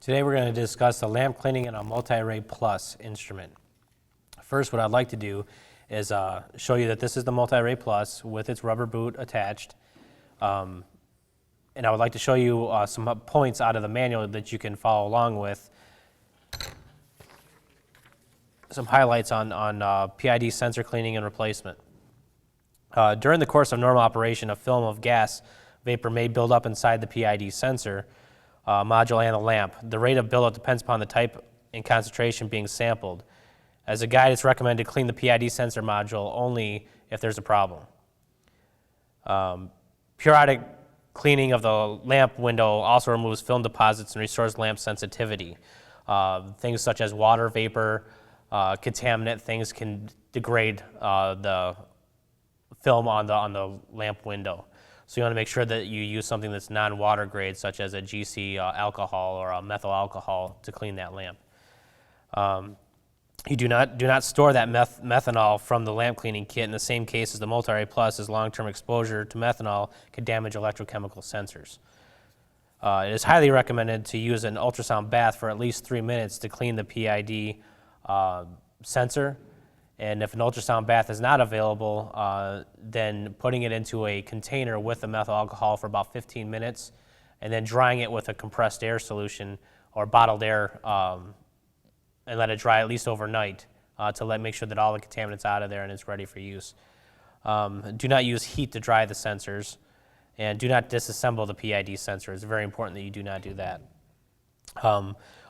Today we're going to discuss the lamp cleaning in a MultiRAE Plus instrument. First, what I'd like to do is show you that this is the MultiRAE Plus with its rubber boot attached. And I would like to show you some points out of the manual that you can follow along with. Some highlights on PID sensor cleaning and replacement. During the course of normal operation, a film of gas vapor may build up inside the PID sensor module and the lamp. The rate of buildup depends upon the type and concentration being sampled. As a guide, it's recommended to clean the PID sensor module only if there's a problem. Periodic cleaning of the lamp window also removes film deposits and restores lamp sensitivity. Things such as water vapor, contaminant things can degrade the film on the lamp window. So you want to make sure that you use something that's non-water grade, such as a GC alcohol or a methyl alcohol to clean that lamp. You do not store that methanol from the lamp cleaning kit in the same case as the MultiRAE Plus, as long-term exposure to methanol could damage electrochemical sensors. It is highly recommended to use an ultrasound bath for at least 3 minutes to clean the PID sensor. And if an ultrasound bath is not available, then putting it into a container with the methyl alcohol for about 15 minutes and then drying it with a compressed air solution or bottled air and let it dry at least overnight to make sure that all the contaminants out of there and it's ready for use. Do not use heat to dry the sensors, and do not disassemble the PID sensor. It's very important that you do not do that.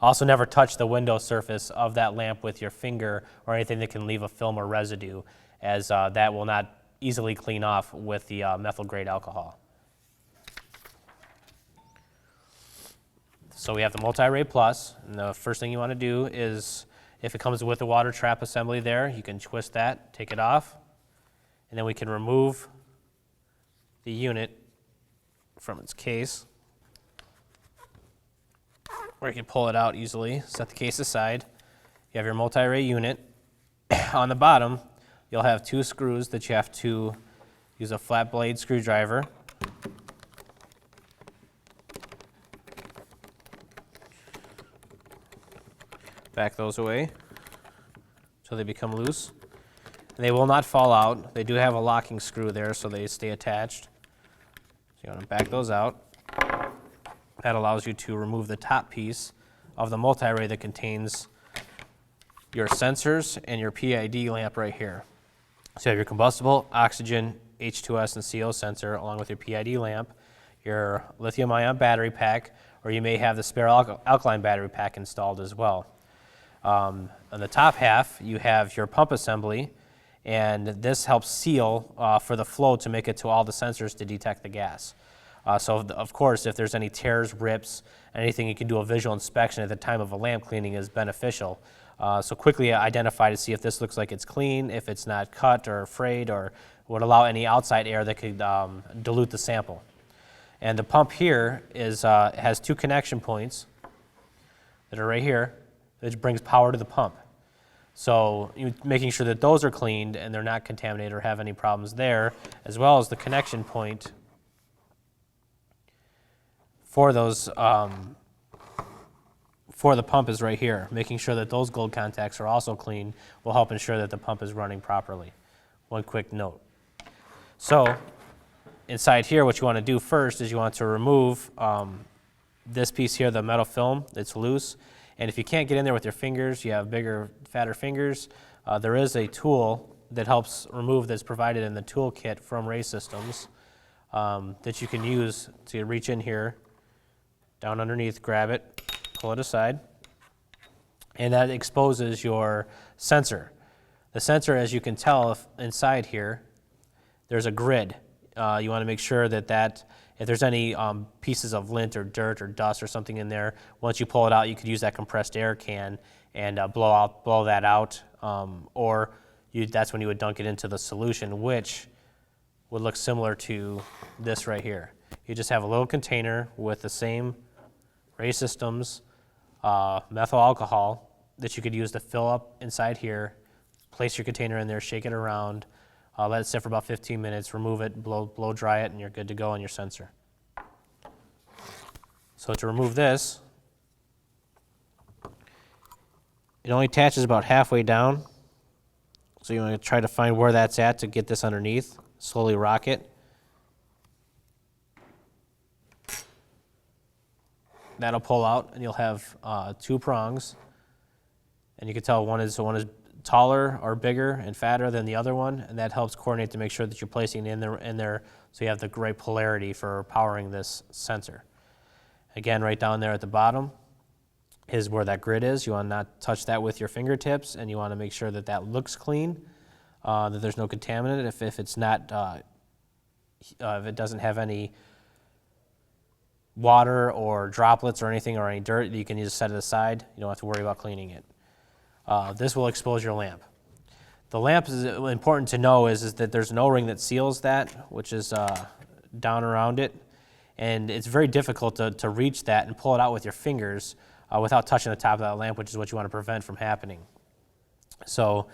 Also, never touch the window surface of that lamp with your finger or anything that can leave a film or residue, as that will not easily clean off with the methyl grade alcohol. So we have the MultiRAE Plus, and the first thing you want to do is, if it comes with a water trap assembly there, you can twist that, take it off, and then we can remove the unit from its case. Or you can pull it out easily, set the case aside. You have your MultiRAE unit. On the bottom, you'll have 2 screws that you have to use a flat blade screwdriver. Back those away so they become loose. And they will not fall out. They do have a locking screw there so they stay attached. So you want to back those out. That allows you to remove the top piece of the MultiRAE that contains your sensors and your PID lamp right here. So you have your combustible, oxygen, H2S, and CO sensor along with your PID lamp, your lithium-ion battery pack, or you may have the spare alkaline battery pack installed as well. On the top half, you have your pump assembly, and this helps seal for the flow to make it to all the sensors to detect the gas. So, of course, if there's any tears, rips, anything, you can do a visual inspection at the time of a lamp cleaning is beneficial. So quickly identify to see if this looks like it's clean, if it's not cut or frayed, or would allow any outside air that could dilute the sample. And the pump here has 2 connection points that are right here, which brings power to the pump. So making sure that those are cleaned and they're not contaminated or have any problems there, as well as the connection point for those for the pump is right here. Making sure that those gold contacts are also clean will help ensure that the pump is running properly. One quick note. So inside here, what you want to do first is you want to remove this piece here, the metal film that's loose. And if you can't get in there with your fingers, you have bigger, fatter fingers, there is a tool that helps remove that's provided in the tool kit from RAE Systems that you can use to reach in here, down underneath, grab it, pull it aside, and that exposes your sensor. The sensor, as you can tell inside here, there's a grid. You want to make sure that if there's any pieces of lint or dirt or dust or something in there, once you pull it out, you could use that compressed air can and blow that out, or that's when you would dunk it into the solution, which would look similar to this right here. You just have a little container with the same RAE Systems methyl alcohol that you could use to fill up inside here, place your container in there, shake it around, let it sit for about 15 minutes, remove it, blow dry it, and you're good to go on your sensor. So to remove this, It only attaches about halfway down, so you want to try to find where that's at to get this underneath. Slowly rock it. That'll pull out, and you'll have 2 prongs, and you can tell one is taller or bigger and fatter than the other one, and that helps coordinate to make sure that you're placing it in there so you have the right polarity for powering this sensor. Again, right down there at the bottom is where that grid is. You want to not touch that with your fingertips, and you want to make sure that that looks clean, that there's no contaminant. If it's not, if it doesn't have any water or droplets or anything or any dirt, you can just set it aside. You don't have to worry about cleaning it. This will expose your lamp. The lamp is important to know is that there's an O-ring that seals that, which is down around it, and it's very difficult to reach that and pull it out with your fingers without touching the top of that lamp, which is what you want to prevent from happening. So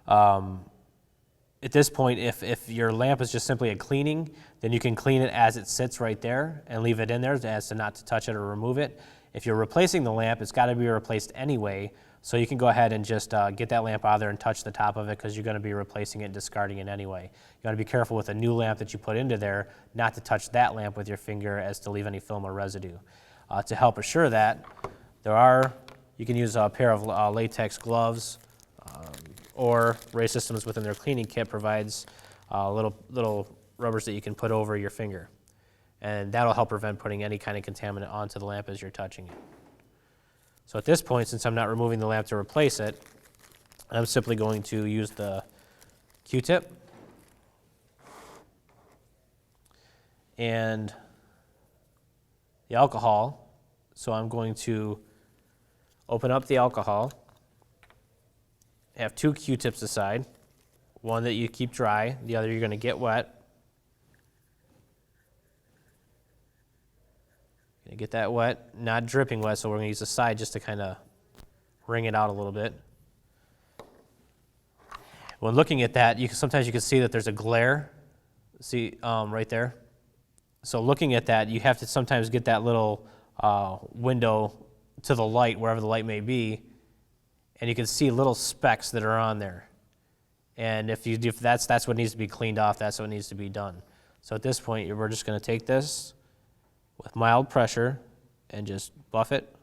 at this point, if your lamp is just simply a cleaning, then you can clean it as it sits right there and leave it in there as to not to touch it or remove it. If you're replacing the lamp, it's got to be replaced anyway, so you can go ahead and just get that lamp out of there and touch the top of it because you're going to be replacing it and discarding it anyway. You want to be careful with a new lamp that you put into there not to touch that lamp with your finger as to leave any film or residue. To help assure that, you can use a pair of latex gloves, or RAE Systems within their cleaning kit provides little rubbers that you can put over your finger. And that'll help prevent putting any kind of contaminant onto the lamp as you're touching it. So at this point, since I'm not removing the lamp to replace it, I'm simply going to use the Q-tip and the alcohol. So I'm going to open up the alcohol, have 2 Q-tips aside, one that you keep dry, the other you're going to get wet. Going to get that wet, not dripping wet, so we're going to use the side just to kind of wring it out a little bit. When looking at that, sometimes you can see that there's a glare, see right there. So looking at that, you have to sometimes get that little window to the light, wherever the light may be, and you can see little specks that are on there. And if that's what needs to be cleaned off, that's what needs to be done. So at this point, we're just going to take this with mild pressure and just buff it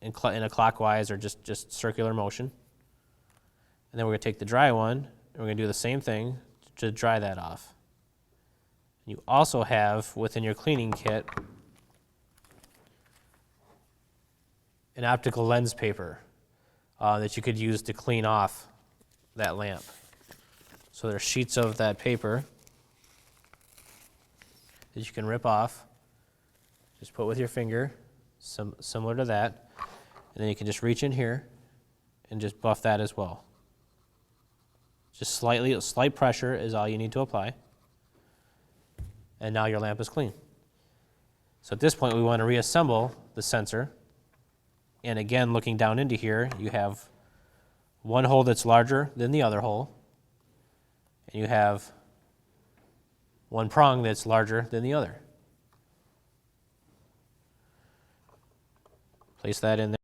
in a clockwise or just circular motion. And then we're going to take the dry one, and we're going to do the same thing to dry that off. You also have, within your cleaning kit, an optical lens paper that you could use to clean off that lamp. So there's sheets of that paper that you can rip off. Just put with your finger, similar to that. And then you can just reach in here and just buff that as well. Just slight pressure is all you need to apply. And now your lamp is clean. So at this point, we want to reassemble the sensor. And again, looking down into here, you have one hole that's larger than the other hole. And you have one prong that's larger than the other. Place that in there.